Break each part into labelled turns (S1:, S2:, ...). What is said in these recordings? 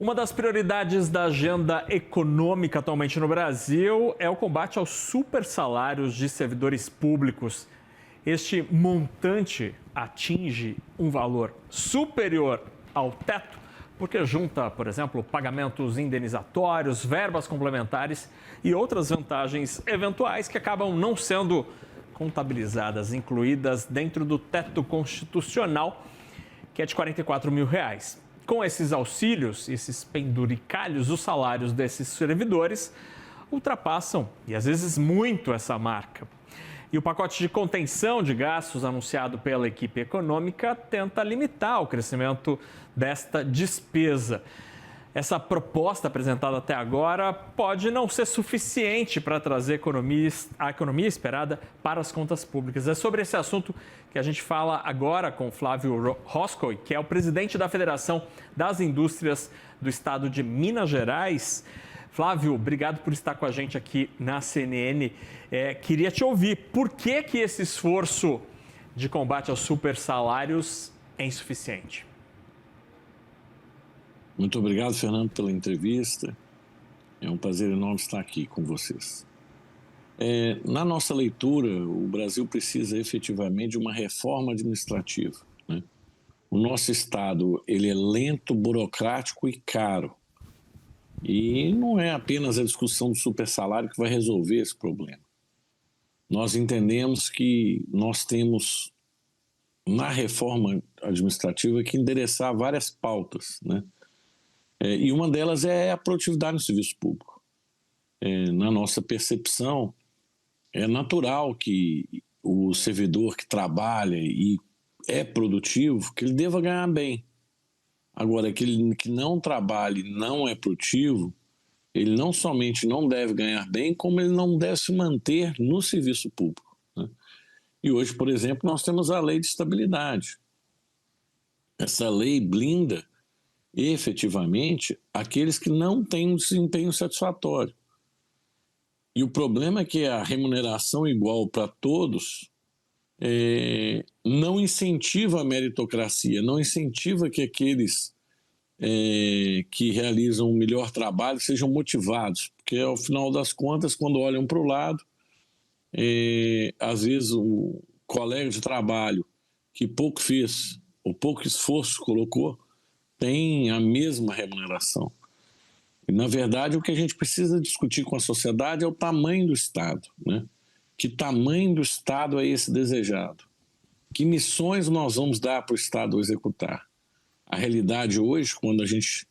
S1: Uma das prioridades da agenda econômica atualmente no Brasil é o combate aos supersalários de servidores públicos. Este montante atinge um valor superior ao teto, porque junta, por exemplo, pagamentos indenizatórios, verbas complementares e outras vantagens eventuais que acabam não sendo contabilizadas, incluídas dentro do teto constitucional, que é de R$ 44 mil. Com esses auxílios, esses penduricalhos, os salários desses servidores ultrapassam, e às vezes muito, essa marca. E o pacote de contenção de gastos anunciado pela equipe econômica tenta limitar o crescimento desta despesa. Essa proposta apresentada até agora pode não ser suficiente para trazer a economia esperada para as contas públicas. É sobre esse assunto que a gente fala agora com Flávio Roscoe, que é o presidente da Federação das Indústrias do Estado de Minas Gerais. Flávio, obrigado por estar com a gente aqui na CNN. Queria te ouvir, por que esse esforço de combate aos supersalários é insuficiente?
S2: Muito obrigado, Fernando, pela entrevista. É um prazer enorme estar aqui com vocês. Na nossa leitura, o Brasil precisa efetivamente de uma reforma administrativa, né? O nosso Estado ele é lento, burocrático e caro. E não é apenas a discussão do supersalário que vai resolver esse problema. Nós entendemos que nós temos, na reforma administrativa, que endereçar várias pautas, né? E uma delas é a produtividade no serviço público. Na nossa percepção, é natural que o servidor que trabalha e é produtivo, que ele deva ganhar bem. Agora, aquele que não trabalha e não é produtivo, ele não somente não deve ganhar bem, como ele não deve se manter no serviço público, né? E hoje, por exemplo, nós temos a Lei de Estabilidade. Essa lei blinda efetivamente aqueles que não têm um desempenho satisfatório. E o problema é que a remuneração igual para todos não incentiva a meritocracia, não incentiva que aqueles que realizam um melhor trabalho sejam motivados, porque ao final das contas, quando olham para o lado, às vezes o colega de trabalho que pouco fez ou pouco esforço colocou tem a mesma remuneração. E, na verdade, o que a gente precisa discutir com a sociedade é o tamanho do Estado, né? Que tamanho do Estado é esse desejado? Que missões nós vamos dar para o Estado executar? A realidade hoje, quando a gente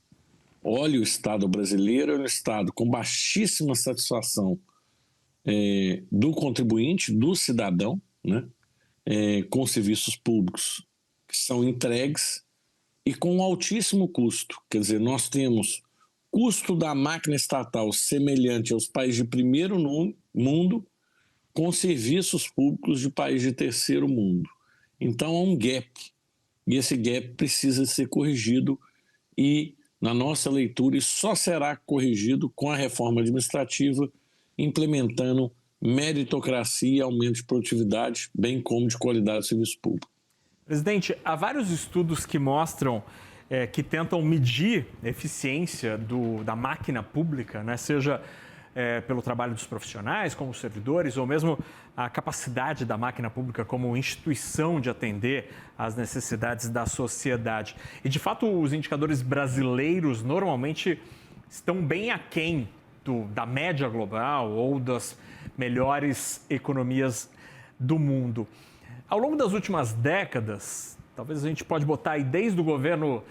S2: olha o Estado brasileiro, é um Estado com baixíssima satisfação do contribuinte, do cidadão, né? Com serviços públicos que são entregues e com um altíssimo custo. Quer dizer, nós temos custo da máquina estatal semelhante aos países de primeiro mundo com serviços públicos de países de terceiro mundo. Então há um gap, e esse gap precisa ser corrigido e, na nossa leitura, isso só será corrigido com a reforma administrativa, implementando meritocracia e aumento de produtividade, bem como de qualidade do serviço público.
S1: Presidente, há vários estudos que mostram, que tentam medir a eficiência da máquina pública, né? Seja pelo trabalho dos profissionais, como servidores, ou mesmo a capacidade da máquina pública como instituição de atender às necessidades da sociedade. E, de fato, os indicadores brasileiros normalmente estão bem aquém da média global ou das melhores economias do mundo. Ao longo das últimas décadas, talvez a gente pode botar aí desde o governo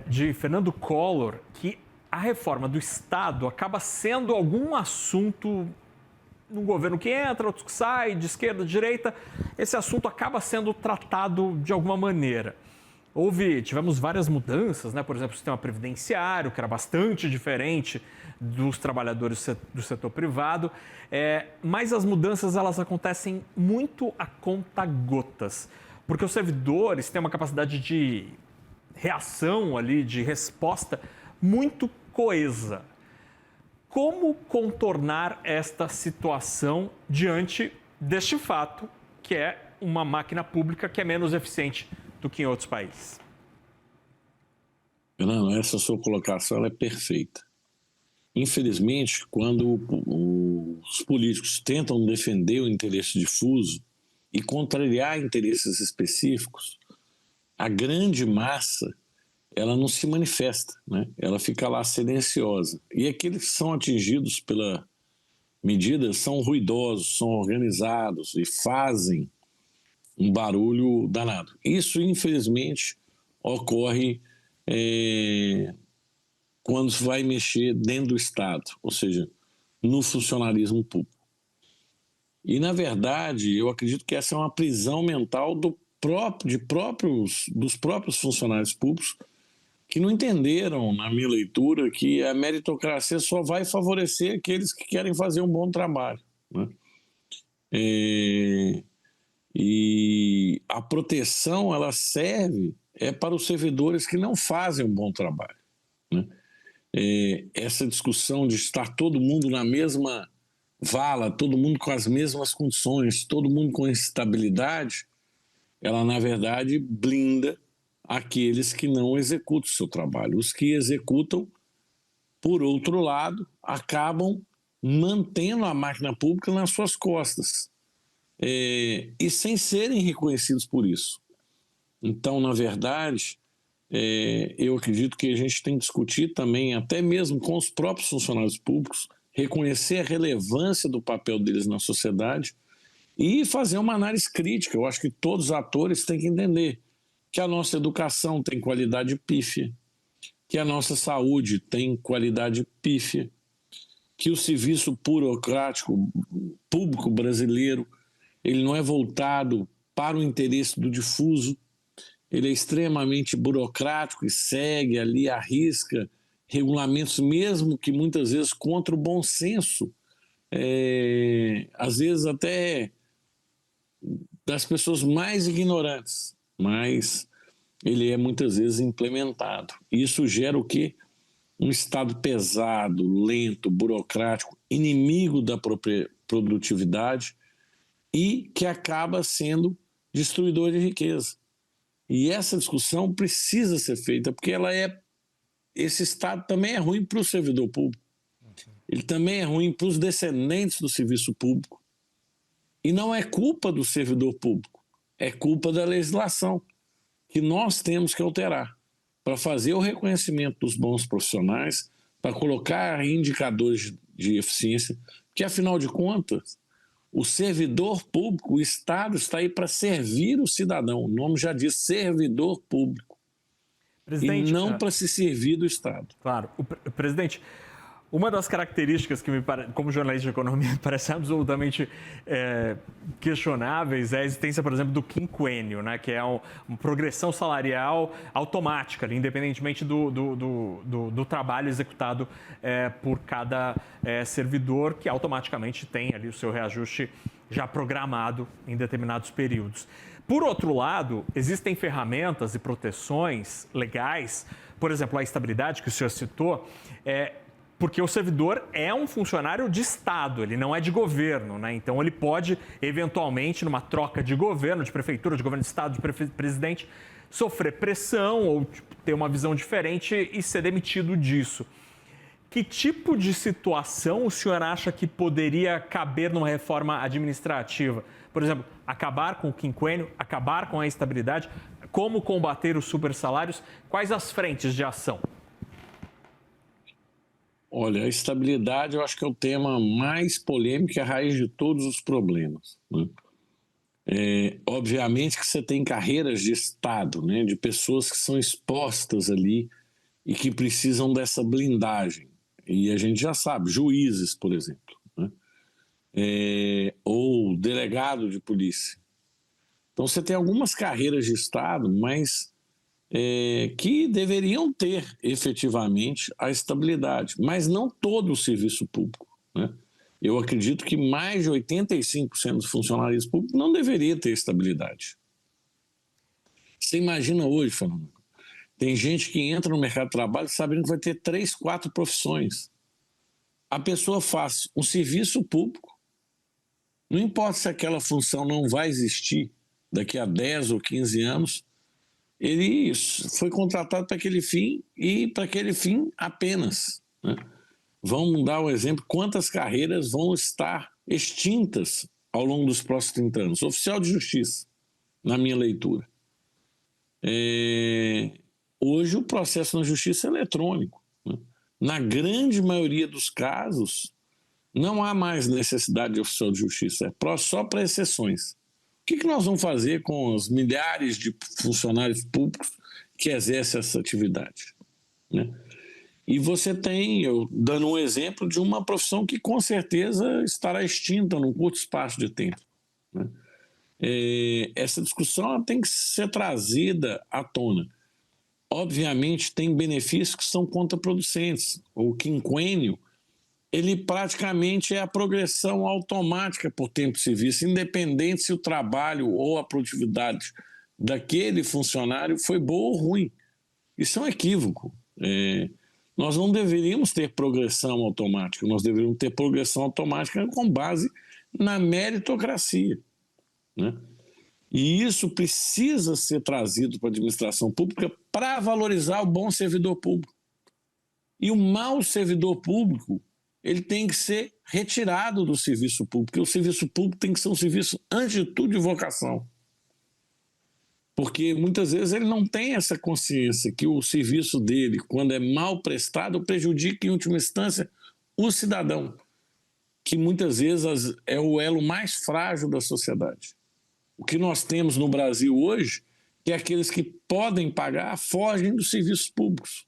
S1: de Fernando Collor, que a reforma do Estado acaba sendo algum assunto num governo que entra, outro que sai, de esquerda, de direita, esse assunto acaba sendo tratado de alguma maneira. Tivemos várias mudanças, né? Por exemplo, o sistema previdenciário, que era bastante diferente dos trabalhadores do setor privado, mas as mudanças elas acontecem muito a conta-gotas, porque os servidores têm uma capacidade de reação ali, de resposta muito coesa. Como contornar esta situação diante deste fato, que é uma máquina pública que é menos eficiente do que em outros países?
S2: Fernando, essa sua colocação ela é perfeita. Infelizmente, quando os políticos tentam defender o interesse difuso e contrariar interesses específicos, a grande massa ela não se manifesta, né? Ela fica lá silenciosa. E aqueles que são atingidos pela medida são ruidosos, são organizados e fazem um barulho danado. Isso, infelizmente, ocorre quando se vai mexer dentro do Estado, ou seja, no funcionalismo público. E, na verdade, eu acredito que essa é uma prisão mental dos próprios funcionários públicos que não entenderam, na minha leitura, que a meritocracia só vai favorecer aqueles que querem fazer um bom trabalho, né? E a proteção ela serve para os servidores que não fazem um bom trabalho, né? Essa discussão de estar todo mundo na mesma vala, todo mundo com as mesmas condições, todo mundo com estabilidade, ela na verdade blinda aqueles que não executam o seu trabalho. Os que executam, por outro lado, acabam mantendo a máquina pública nas suas costas, e sem serem reconhecidos por isso. Então, na verdade, eu acredito que a gente tem que discutir também, até mesmo com os próprios funcionários públicos, reconhecer a relevância do papel deles na sociedade e fazer uma análise crítica. Eu acho que todos os atores têm que entender que a nossa educação tem qualidade pífia, que a nossa saúde tem qualidade pífia, que o serviço burocrático público brasileiro ele não é voltado para o interesse do difuso, ele é extremamente burocrático e segue ali à risca regulamentos, mesmo que muitas vezes contra o bom senso, às vezes até das pessoas mais ignorantes, mas ele é muitas vezes implementado. Isso gera o quê? Um Estado pesado, lento, burocrático, inimigo da produtividade e que acaba sendo destruidor de riqueza. E essa discussão precisa ser feita, porque esse Estado também é ruim para o servidor público, ele também é ruim para os descendentes do serviço público. E não é culpa do servidor público, é culpa da legislação, que nós temos que alterar para fazer o reconhecimento dos bons profissionais, para colocar indicadores de eficiência, porque, afinal de contas, o servidor público, o Estado, está aí para servir o cidadão. O nome já diz servidor público. Presidente, e não para se servir do Estado.
S1: Claro. Presidente, uma das características que, como jornalista de economia, me parece absolutamente questionáveis é a existência, por exemplo, do quinquênio, né, que é uma progressão salarial automática, independentemente do trabalho executado por cada servidor, que automaticamente tem ali o seu reajuste já programado em determinados períodos. Por outro lado, existem ferramentas e proteções legais, por exemplo, a estabilidade que o senhor citou, porque o servidor é um funcionário de Estado, ele não é de governo, né? Então ele pode, eventualmente, numa troca de governo, de prefeitura, de governo de Estado, de presidente, sofrer pressão ou ter uma visão diferente e ser demitido disso. Que tipo de situação o senhor acha que poderia caber numa reforma administrativa? Por exemplo, acabar com o quinquênio, acabar com a estabilidade, como combater os supersalários? Quais as frentes de ação?
S2: Olha, a estabilidade eu acho que é o tema mais polêmico e a raiz de todos os problemas, né? Obviamente que você tem carreiras de Estado, né, de pessoas que são expostas ali e que precisam dessa blindagem. E a gente já sabe, juízes, por exemplo, né? Ou delegado de polícia. Então você tem algumas carreiras de Estado, mas que deveriam ter efetivamente a estabilidade, mas não todo o serviço público, né? Eu acredito que mais de 85% dos funcionários públicos não deveria ter estabilidade. Você imagina hoje, Fernando, tem gente que entra no mercado de trabalho sabendo que vai ter 3, 4 profissões. A pessoa faz um serviço público, não importa se aquela função não vai existir daqui a 10 ou 15 anos, ele foi contratado para aquele fim e para aquele fim apenas, né? Vamos dar um exemplo, quantas carreiras vão estar extintas ao longo dos próximos 30 anos. Oficial de justiça, na minha leitura. Hoje o processo na justiça é eletrônico, né? Na grande maioria dos casos, não há mais necessidade de oficial de justiça, é só para exceções. O que nós vamos fazer com os milhares de funcionários públicos que exercem essa atividade, né? E você tem, eu dando um exemplo de uma profissão que com certeza estará extinta num curto espaço de tempo, né? Essa discussão tem que ser trazida à tona. Obviamente tem benefícios que são contraproducentes. O quinquênio, ele praticamente é a progressão automática por tempo de serviço, independente se o trabalho ou a produtividade daquele funcionário foi boa ou ruim. Isso é um equívoco. Nós não deveríamos ter progressão automática, nós deveríamos ter progressão automática com base na meritocracia, né? E isso precisa ser trazido para a administração pública para valorizar o bom servidor público. E o mau servidor público, ele tem que ser retirado do serviço público, porque o serviço público tem que ser um serviço, antes de tudo, de vocação. Porque muitas vezes ele não tem essa consciência que o serviço dele, quando é mal prestado, prejudica em última instância o cidadão, que muitas vezes é o elo mais frágil da sociedade. O que nós temos no Brasil hoje é aqueles que podem pagar, fogem dos serviços públicos.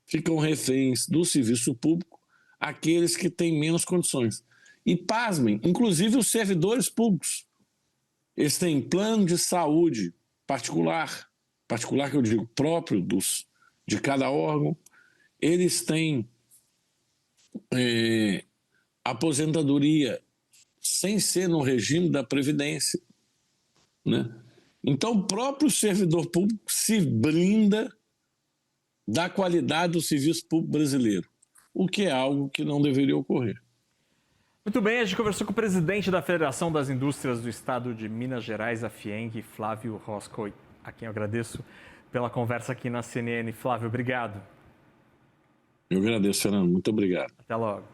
S2: Ficam reféns do serviço público aqueles que têm menos condições. E pasmem, inclusive os servidores públicos. Eles têm plano de saúde particular que eu digo próprio de cada órgão. Eles têm aposentadoria sem ser no regime da Previdência, né? Então o próprio servidor público se blinda da qualidade do serviço público brasileiro, o que é algo que não deveria ocorrer.
S1: Muito bem, a gente conversou com o presidente da Federação das Indústrias do Estado de Minas Gerais, a FIENG, Flávio Roscoe, a quem eu agradeço pela conversa aqui na CNN. Flávio, obrigado.
S2: Eu agradeço, Fernando. Muito obrigado.
S1: Até logo.